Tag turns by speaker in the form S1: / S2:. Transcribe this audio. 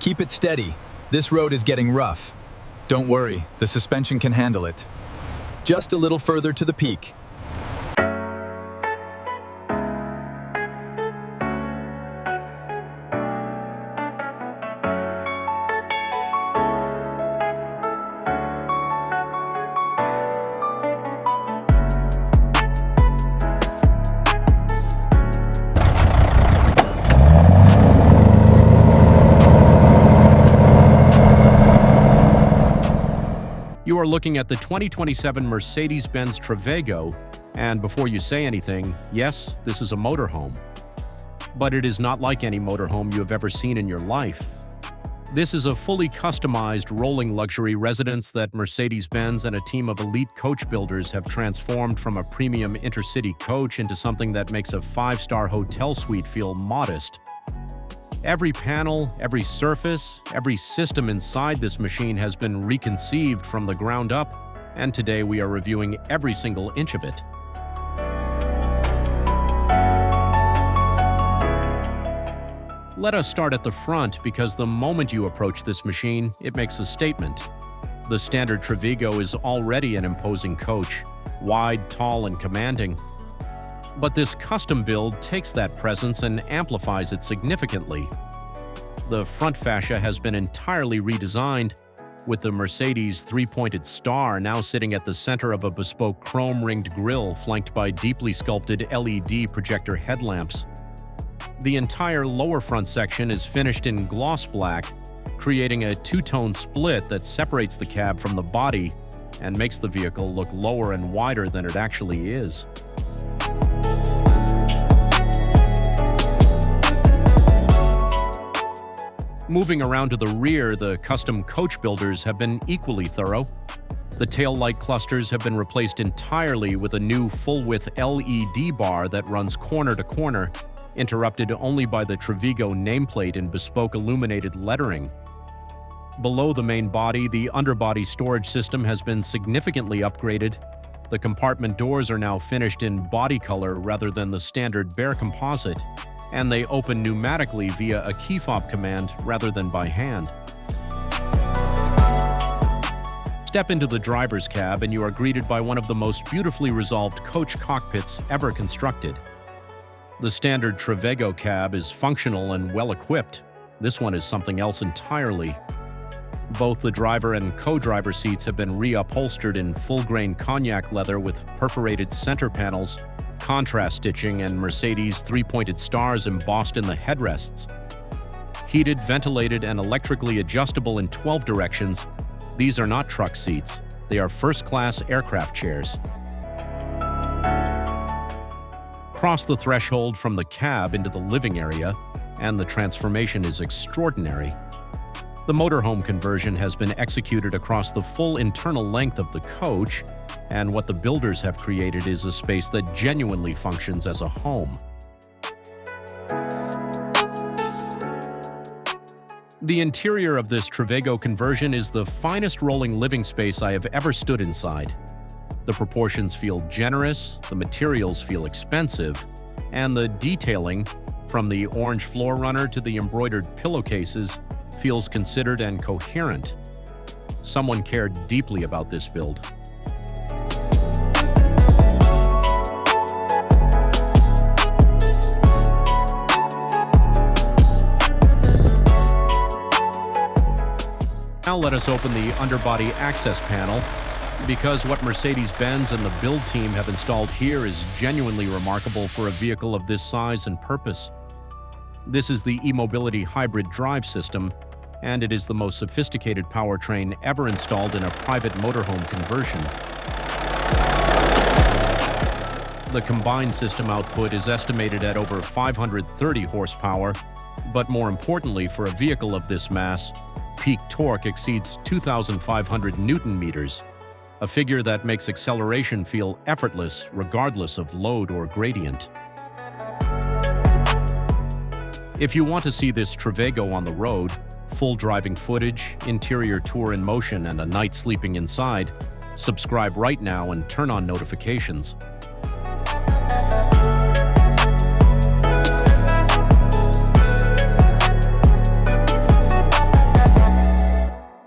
S1: Keep it steady. This road is getting rough. Don't worry, the suspension can handle it. Just a little further to the peak.
S2: You are looking at the 2027 Mercedes-Benz Travego, and before you say anything, yes, this is a motorhome. But it is not like any motorhome you have ever seen in your life. This is a fully customized rolling luxury residence that Mercedes-Benz and a team of elite coach builders have transformed from a premium intercity coach into something that makes a five-star hotel suite feel modest. Every panel, every surface, every system inside this machine has been reconceived from the ground up, and today we are reviewing every single inch of it. Let us start at the front because the moment you approach this machine, it makes a statement. The standard Travego is already an imposing coach, wide, tall, and commanding. But this custom build takes that presence and amplifies it significantly. The front fascia has been entirely redesigned, with the Mercedes three-pointed star now sitting at the center of a bespoke chrome-ringed grille flanked by deeply sculpted LED projector headlamps. The entire lower front section is finished in gloss black, creating a two-tone split that separates the cab from the body and makes the vehicle look lower and wider than it actually is. Moving around to the rear, the custom coach builders have been equally thorough. The tail light clusters have been replaced entirely with a new full-width LED bar that runs corner to corner, interrupted only by the Travego nameplate in bespoke illuminated lettering. Below the main body, the underbody storage system has been significantly upgraded. The compartment doors are now finished in body color rather than the standard bare composite, and they open pneumatically via a key fob command rather than by hand. Step into the driver's cab and you are greeted by one of the most beautifully resolved coach cockpits ever constructed. The standard Travego cab is functional and well-equipped. This one is something else entirely. Both the driver and co-driver seats have been reupholstered in full-grain cognac leather with perforated center panels, contrast stitching, and Mercedes three-pointed stars embossed in the headrests. Heated, ventilated, and electrically adjustable in 12 directions, these are not truck seats. They are first-class aircraft chairs. Cross the threshold from the cab into the living area, and the transformation is extraordinary. The motorhome conversion has been executed across the full internal length of the coach, and what the builders have created is a space that genuinely functions as a home. The interior of this Travego conversion is the finest rolling living space I have ever stood inside. The proportions feel generous, the materials feel expensive, and the detailing, from the orange floor runner to the embroidered pillowcases, feels considered and coherent. Someone cared deeply about this build. Now let us open the underbody access panel, because what Mercedes-Benz and the build team have installed here is genuinely remarkable for a vehicle of this size and purpose. This is the e-mobility hybrid drive system, and it is the most sophisticated powertrain ever installed in a private motorhome conversion. The combined system output is estimated at over 530 horsepower, but more importantly for a vehicle of this mass, peak torque exceeds 2,500 Newton-meters, a figure that makes acceleration feel effortless regardless of load or gradient. If you want to see this Travego on the road, full driving footage, interior tour in motion, and a night sleeping inside, subscribe right now and turn on notifications.